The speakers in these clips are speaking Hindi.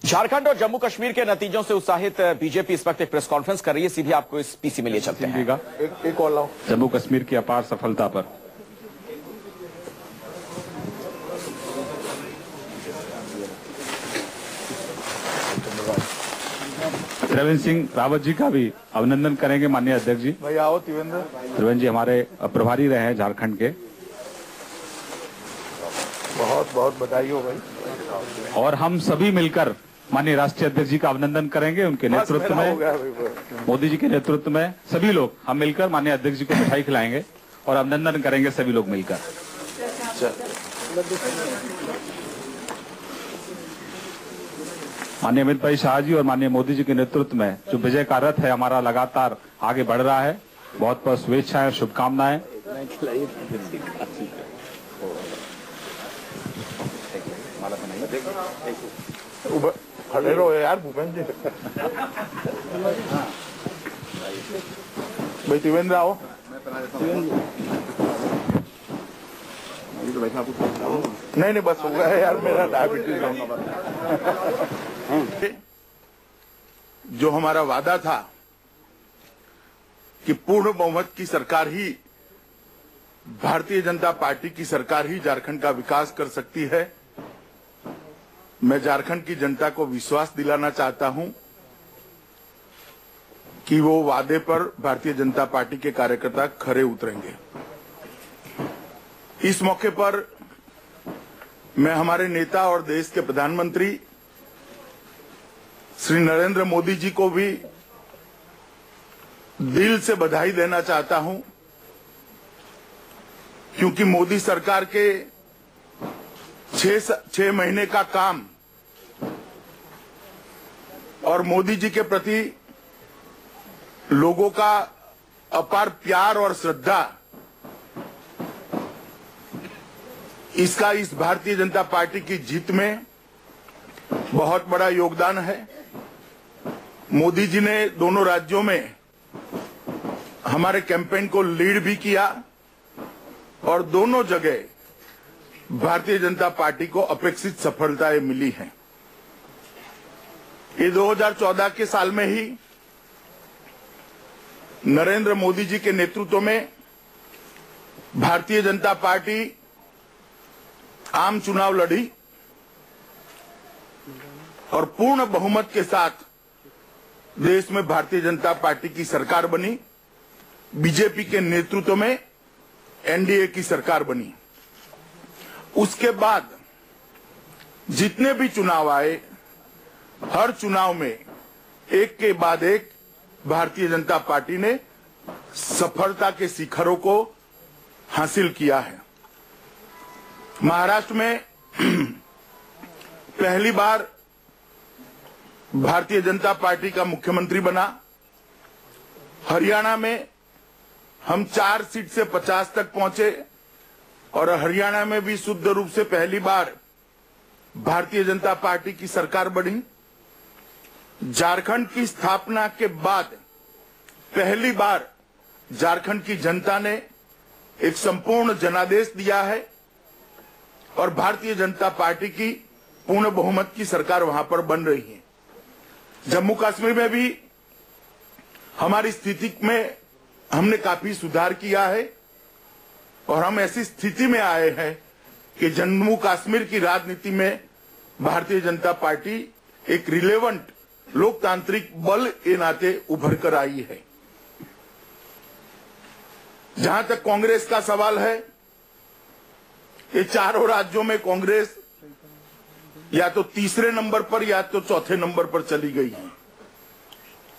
झारखंड और जम्मू कश्मीर के नतीजों से उत्साहित बीजेपी इस वक्त एक प्रेस कॉन्फ्रेंस कर रही है। सीधे आपको इस पीसी में लिए चलते हैं। एक और लाओ। जम्मू कश्मीर की अपार सफलता पर त्रिवेंद्र सिंह रावत जी का भी अभिनंदन करेंगे। माननीय अध्यक्ष जी, भाई आओ। त्रिवेंद्र जी हमारे प्रभारी रहे हैं झारखंड के। बहुत बहुत बधाई हो भाई। और हम सभी मिलकर माननीय राष्ट्रीय अध्यक्ष जी का अभिनंदन करेंगे। उनके नेतृत्व में, मोदी जी के नेतृत्व में सभी लोग हम मिलकर माननीय अध्यक्ष जी को मिठाई खिलाएंगे और अभिनंदन करेंगे सभी लोग मिलकर। माननीय अमित भाई शाह जी और माननीय मोदी जी के नेतृत्व में जो विजय का रथ है हमारा लगातार आगे बढ़ रहा है। बहुत बहुत शुभेच्छाएं और शुभकामनाएं। खड़े रहो यार भूपेंद्र जी। भाई त्रिवेंद्र आओ। नहीं बस हो गया यार, मेरा डायबिटीज जो हमारा वादा था कि पूर्ण बहुमत की सरकार ही, भारतीय जनता पार्टी की सरकार ही झारखंड का विकास कर सकती है। मैं झारखंड की जनता को विश्वास दिलाना चाहता हूं कि वो वादे पर भारतीय जनता पार्टी के कार्यकर्ता खरे उतरेंगे। इस मौके पर मैं हमारे नेता और देश के प्रधानमंत्री श्री नरेंद्र मोदी जी को भी दिल से बधाई देना चाहता हूं, क्योंकि मोदी सरकार के 6 महीने का काम और मोदी जी के प्रति लोगों का अपार प्यार और श्रद्धा, इसका इस भारतीय जनता पार्टी की जीत में बहुत बड़ा योगदान है। मोदी जी ने दोनों राज्यों में हमारे कैंपेन को लीड भी किया और दोनों जगह भारतीय जनता पार्टी को अपेक्षित सफलताएं मिली हैं। ये 2014 के साल में ही नरेंद्र मोदी जी के नेतृत्व में भारतीय जनता पार्टी आम चुनाव लड़ी और पूर्ण बहुमत के साथ देश में भारतीय जनता पार्टी की सरकार बनी। बीजेपी के नेतृत्व में एनडीए की सरकार बनी। उसके बाद जितने भी चुनाव आए, हर चुनाव में एक के बाद एक भारतीय जनता पार्टी ने सफलता के शिखरों को हासिल किया है। महाराष्ट्र में पहली बार भारतीय जनता पार्टी का मुख्यमंत्री बना। हरियाणा में हम 4 सीट से 50 तक पहुंचे और हरियाणा में भी शुद्ध रूप से पहली बार भारतीय जनता पार्टी की सरकार बनी। झारखंड की स्थापना के बाद पहली बार झारखंड की जनता ने एक संपूर्ण जनादेश दिया है और भारतीय जनता पार्टी की पूर्ण बहुमत की सरकार वहां पर बन रही है। जम्मू कश्मीर में भी हमारी स्थिति में हमने काफी सुधार किया है और हम ऐसी स्थिति में आए हैं कि जम्मू कश्मीर की राजनीति में भारतीय जनता पार्टी एक रिलेवेंट लोकतांत्रिक बल के नाते उभर कर आई है। जहां तक कांग्रेस का सवाल है, ये चारों राज्यों में कांग्रेस या तो तीसरे नंबर पर या तो चौथे नंबर पर चली गई है।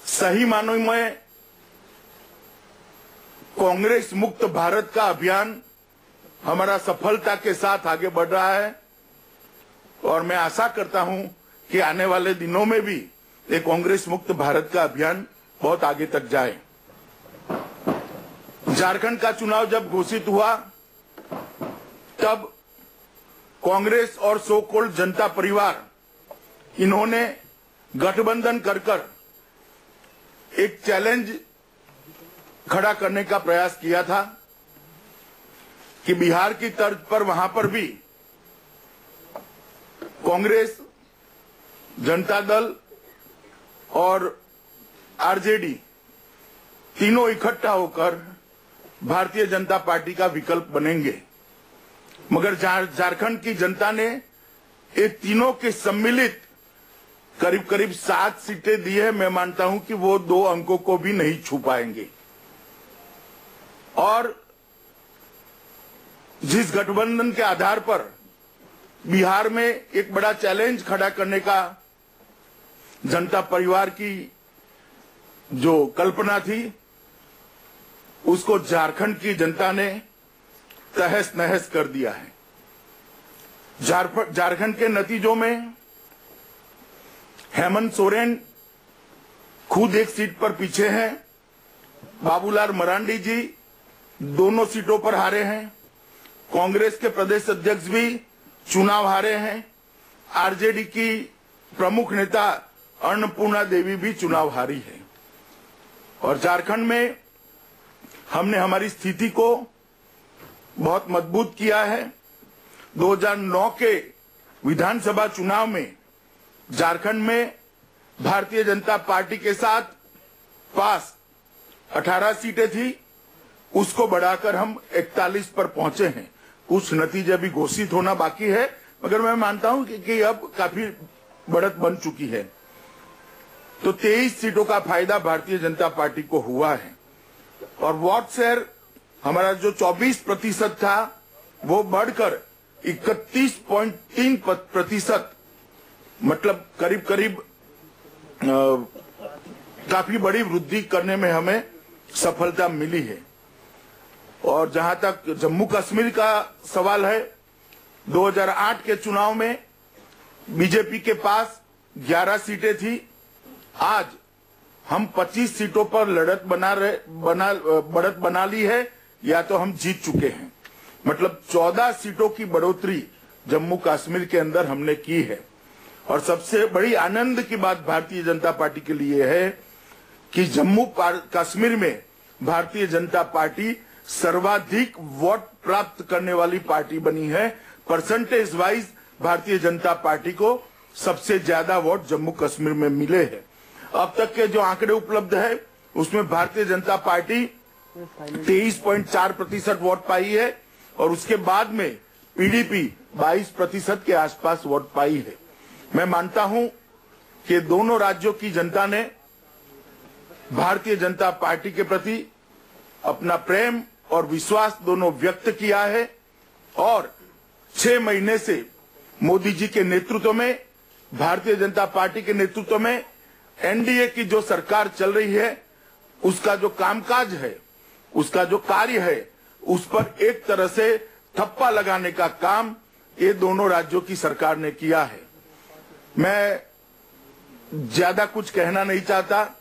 सही मानों में कांग्रेस मुक्त भारत का अभियान हमारा सफलता के साथ आगे बढ़ रहा है और मैं आशा करता हूं कि आने वाले दिनों में भी ये कांग्रेस मुक्त भारत का अभियान बहुत आगे तक जाए। झारखंड का चुनाव जब घोषित हुआ तब कांग्रेस और सो कॉल्ड जनता परिवार, इन्होंने गठबंधन कर एक चैलेंज खड़ा करने का प्रयास किया था कि बिहार की तर्ज पर वहां पर भी कांग्रेस जनता दल और आरजेडी तीनों इकट्ठा होकर भारतीय जनता पार्टी का विकल्प बनेंगे। मगर झारखंड की जनता ने ये तीनों के सम्मिलित करीब करीब 7 सीटें दी है। मैं मानता हूं कि वो 2 अंकों को भी नहीं छू पाएंगे। और जिस गठबंधन के आधार पर बिहार में एक बड़ा चैलेंज खड़ा करने का जनता परिवार की जो कल्पना थी, उसको झारखंड की जनता ने तहस नहस कर दिया है। झारखंड के नतीजों में हेमंत सोरेन खुद एक सीट पर पीछे हैं। बाबूलाल मरांडी जी दोनों सीटों पर हारे हैं। कांग्रेस के प्रदेश अध्यक्ष भी चुनाव हारे हैं। आरजेडी की प्रमुख नेता अन्नपूर्णा देवी भी चुनाव हारी है। और झारखंड में हमने हमारी स्थिति को बहुत मजबूत किया है। 2009 के विधानसभा चुनाव में झारखंड में भारतीय जनता पार्टी के साथ पास 18 सीटें थी, उसको बढ़ाकर हम 41 पर पहुंचे हैं। कुछ नतीजे भी घोषित होना बाकी है, मगर मैं मानता हूं कि अब काफी बढ़त बन चुकी है। तो 23 सीटों का फायदा भारतीय जनता पार्टी को हुआ है। और वोट शेयर हमारा जो 24% था वो बढ़कर 31.3%, मतलब करीब करीब काफी बड़ी वृद्धि करने में हमें सफलता मिली है। और जहां तक जम्मू कश्मीर का सवाल है, 2008 के चुनाव में बीजेपी के पास 11 सीटें थी। आज हम 25 सीटों पर बढ़त बना ली है, या तो हम जीत चुके हैं। मतलब 14 सीटों की बढ़ोतरी जम्मू कश्मीर के अंदर हमने की है। और सबसे बड़ी आनंद की बात भारतीय जनता पार्टी के लिए है कि जम्मू कश्मीर में भारतीय जनता पार्टी सर्वाधिक वोट प्राप्त करने वाली पार्टी बनी है। Percentage wise Bharatiya Janata party को सबसे ज्यादा वोट जम्मू कश्मीर में मिले हैं। अब तक के जो आंकड़े उपलब्ध है उसमें भारतीय जनता पार्टी 23.4% वोट पाई है और उसके बाद में पीडीपी 22% के आसपास वोट पाई है। मैं मानता हूं कि दोनों राज्यों की जनता ने भारतीय जनता पार्टी के प्रति अपना प्रेम और विश्वास दोनों व्यक्त किया है। और 6 महीने से मोदी जी के नेतृत्व में, भारतीय जनता पार्टी के नेतृत्व में एनडीए की जो सरकार चल रही है, उसका जो कामकाज है, उसका जो कार्य है, उस पर एक तरह से ठप्पा लगाने का काम ये दोनों राज्यों की सरकार ने किया है। मैं ज्यादा कुछ कहना नहीं चाहता।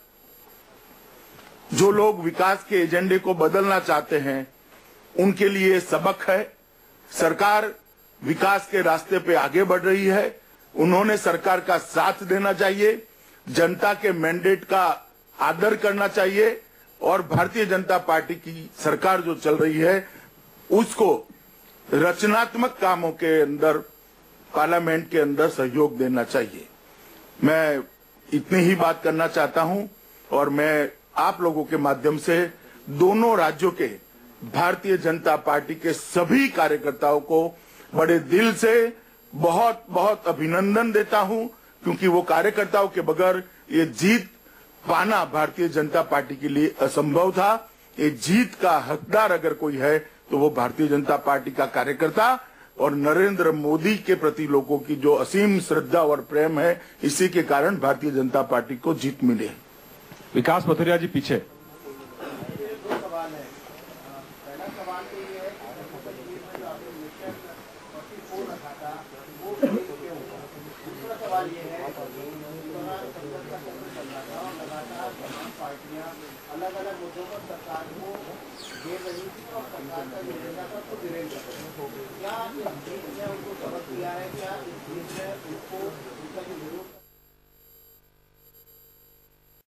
जो लोग विकास के एजेंडे को बदलना चाहते हैं उनके लिए सबक है। सरकार विकास के रास्ते पे आगे बढ़ रही है, उन्होंने सरकार का साथ देना चाहिए, जनता के मैंडेट का आदर करना चाहिए और भारतीय जनता पार्टी की सरकार जो चल रही है उसको रचनात्मक कामों के अंदर पार्लियामेंट के अंदर सहयोग देना चाहिए। मैं इतनी ही बात करना चाहता हूं और मैं आप लोगों के माध्यम से दोनों राज्यों के भारतीय जनता पार्टी के सभी कार्यकर्ताओं को बड़े दिल से बहुत बहुत अभिनंदन देता हूं, क्योंकि वो कार्यकर्ताओं के बगैर ये जीत पाना भारतीय जनता पार्टी के लिए असंभव था। ये जीत का हकदार अगर कोई है तो वो भारतीय जनता पार्टी का कार्यकर्ता और नरेंद्र मोदी के प्रति लोगों की जो असीम श्रद्धा और प्रेम है, इसी के कारण भारतीय जनता पार्टी को जीत मिली है। विकास भथुरिया जी पीछे। अलग अलग मुद्दों पर सरकार को घेर रही थी और सरकार का एजेंडा पर खुद डिरेल कर रहे थे। क्या इस जीत ने उनको सबक दिया है? क्या इस जीत ने उसको उनका जो विरोध